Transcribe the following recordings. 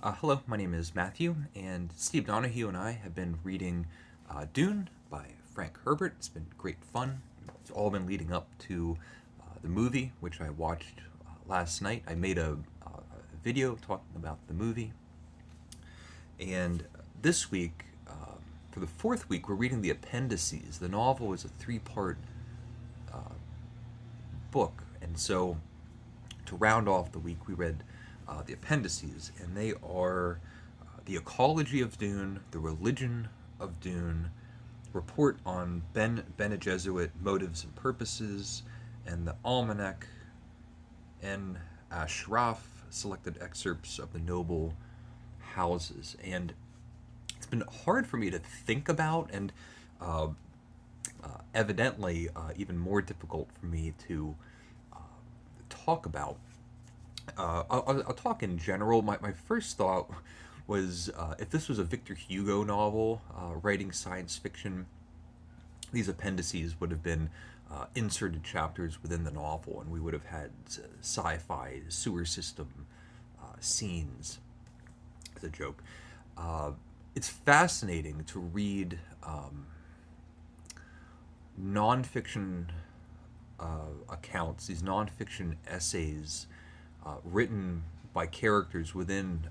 Hello, my name is Matthew, and Steve Donahue and I have been reading Dune by Frank Herbert. It's been great fun. It's all been leading up to the movie, which I watched last night. I made a video talking about the movie, and this week, for the fourth week, we're reading the Appendices. The novel is a three-part book, and so to round off the week, we read the Appendices, and they are the Ecology of Dune, the Religion of Dune, Report on Bene Gesserit Motives and Purposes, and the Almanac and Ashraf, selected excerpts of the noble houses. And it's been hard for me to think about, and uh, evidently even more difficult for me to talk about. I'll talk in general. My first thought was if this was a Victor Hugo novel writing science fiction, these appendices would have been inserted chapters within the novel, and we would have had sci-fi sewer system scenes as a joke. Uh, it's fascinating to read nonfiction accounts, these nonfiction essays written by characters within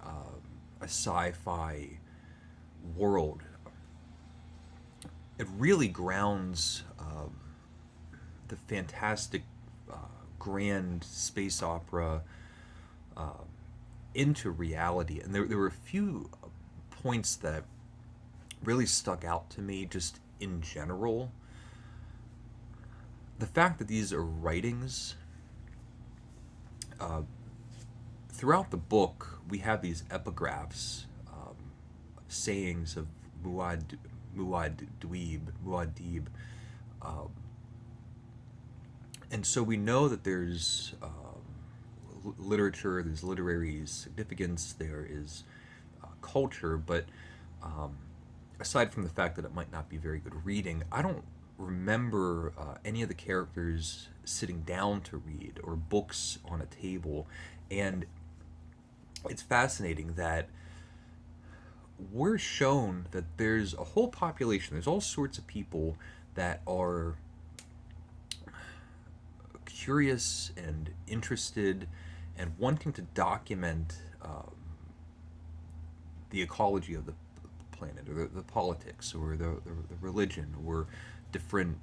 a sci-fi world. It really grounds the fantastic, grand space opera into reality. And there were a few points that really stuck out to me just in general. The fact that these are writings, throughout the book, we have these epigraphs, sayings of Muad'Dib, um, and so we know that there's literature, there's literary significance, there is culture, but um, aside from the fact that it might not be very good reading, I don't remember any of the characters sitting down to read or books on a table. And it's fascinating that we're shown that there's a whole population, there's all sorts of people that are curious and interested and wanting to document the ecology of the planet, or the politics, or the religion, or different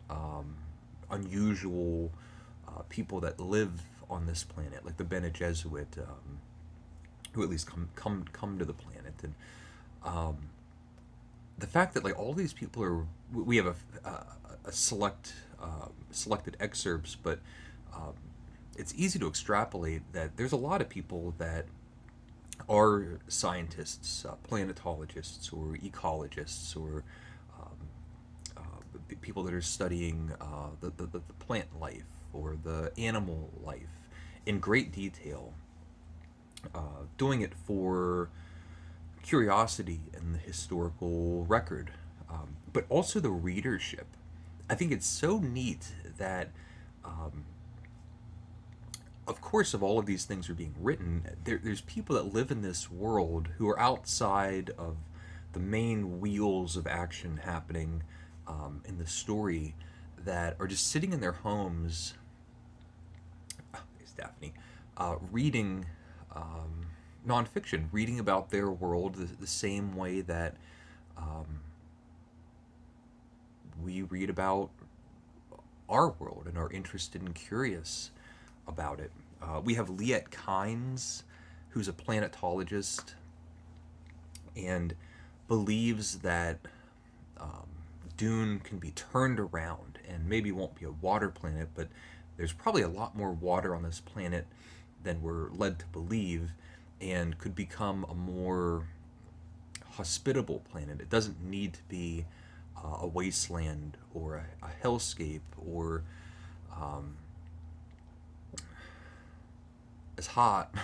unusual people that live on this planet, like the Bene Gesserit, who at least come to the planet. And um, the fact that like all these people are, we have a selected excerpts, but um, it's easy to extrapolate that there's a lot of people that are scientists, planetologists, or ecologists, or people that are studying the plant life or the animal life in great detail, doing it for curiosity and the historical record, but also the readership. I think it's so neat that, um, of course, if all of these things are being written, there's people that live in this world who are outside of the main wheels of action happening in the story, that are just sitting in their homes. There's Daphne, reading nonfiction, reading about their world the same way that um, we read about our world and are interested and curious about it. We have Liet Kynes, who's a planetologist and believes that um, Dune can be turned around and maybe won't be a water planet, but there's probably a lot more water on this planet than we're led to believe, and could become a more hospitable planet. It doesn't need to be a wasteland or a hellscape, or um, as hot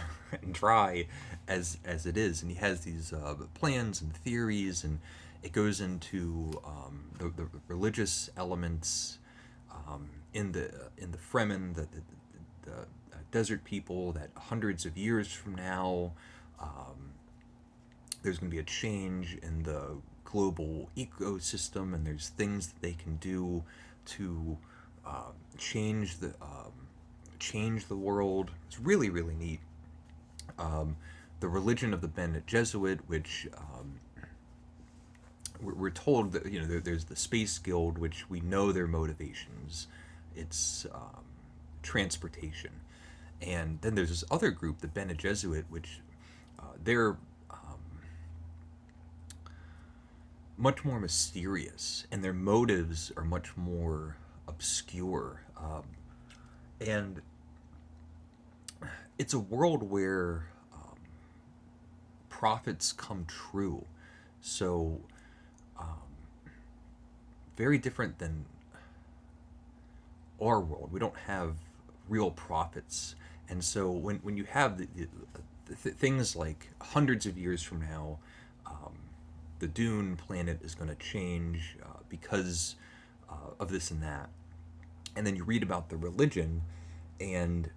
and dry as it is. And he has these plans and theories, and it goes into the religious elements in the Fremen, the desert people, that hundreds of years from now, there's going to be a change in the global ecosystem, and there's things that they can do to uh, change the world. It's really really neat. Um, the religion of the Bene Gesserit, which we're told that there's the Space Guild, which we know their motivations. It's transportation, and then there's this other group, the Bene Gesserit, which they're much more mysterious, and their motives are much more obscure. And it's a world where prophets come true. So, very different than our world. We don't have real prophets. And so, when you have things like hundreds of years from now, the Dune planet is going to change because of this and that. And then you read about the religion, and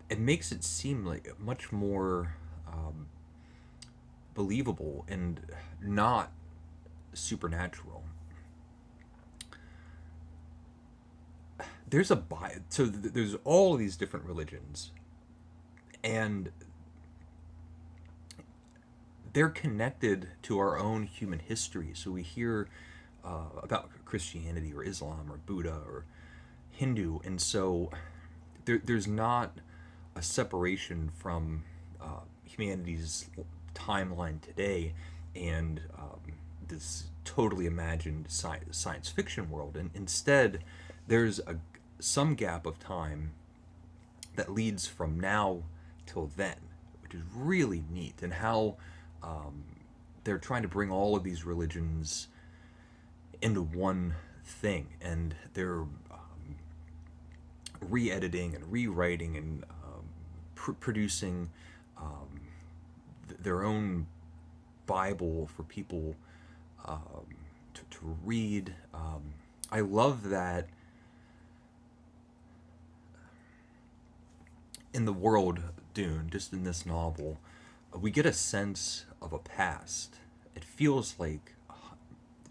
it makes it seem like much more believable and not supernatural. There's all of these different religions, and they're connected to our own human history. So we hear about Christianity or Islam or Buddha or Hindu, and so there's not a separation from humanity's timeline today and this totally imagined science fiction world. And instead, there's some gap of time that leads from now till then, which is really neat. And how they're trying to bring all of these religions into one thing, and they're re-editing and rewriting and producing their own Bible for people to read. I love that in the world Dune, just in this novel, we get a sense of a past. It feels like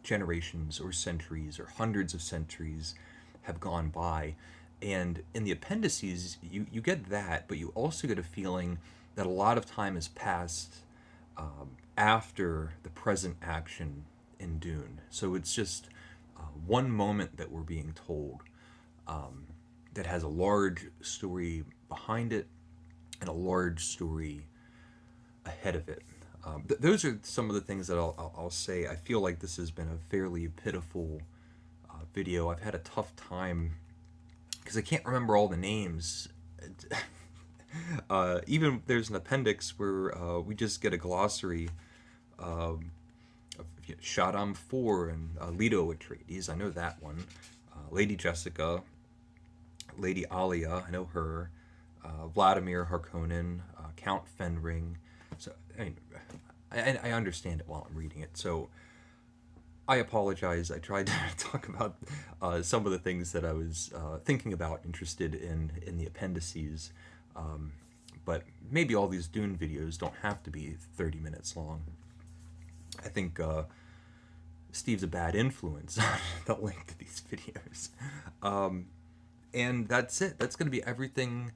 generations or centuries or hundreds of centuries have gone by. And in the appendices, you get that, but you also get a feeling that a lot of time has passed after the present action in Dune. So it's just one moment that we're being told that has a large story behind it and a large story ahead of it. Those are some of the things that I'll say. I feel like this has been a fairly pitiful video. I've had a tough time because I can't remember all the names. Even there's an appendix where we just get a glossary of Shaddam 4 and Leto Atreides. I know that one. Lady Jessica, Lady Alia, I know her. Vladimir Harkonnen, Count Fenring. So I understand it while I'm reading it. So I apologize. I tried to talk about some of the things that I was thinking about, interested in the appendices. But maybe all these Dune videos don't have to be 30 minutes long. I think Steve's a bad influence on the length of these videos. And that's it. That's going to be everything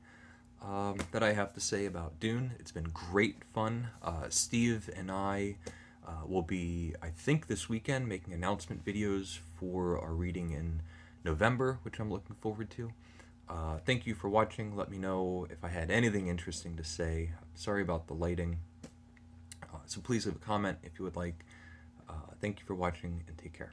that I have to say about Dune. It's been great fun. Steve and I will be, I think, this weekend making announcement videos for our reading in November, which I'm looking forward to. Thank you for watching. Let me know if I had anything interesting to say. Sorry about the lighting. So please leave a comment if you would like. Thank you for watching, and take care.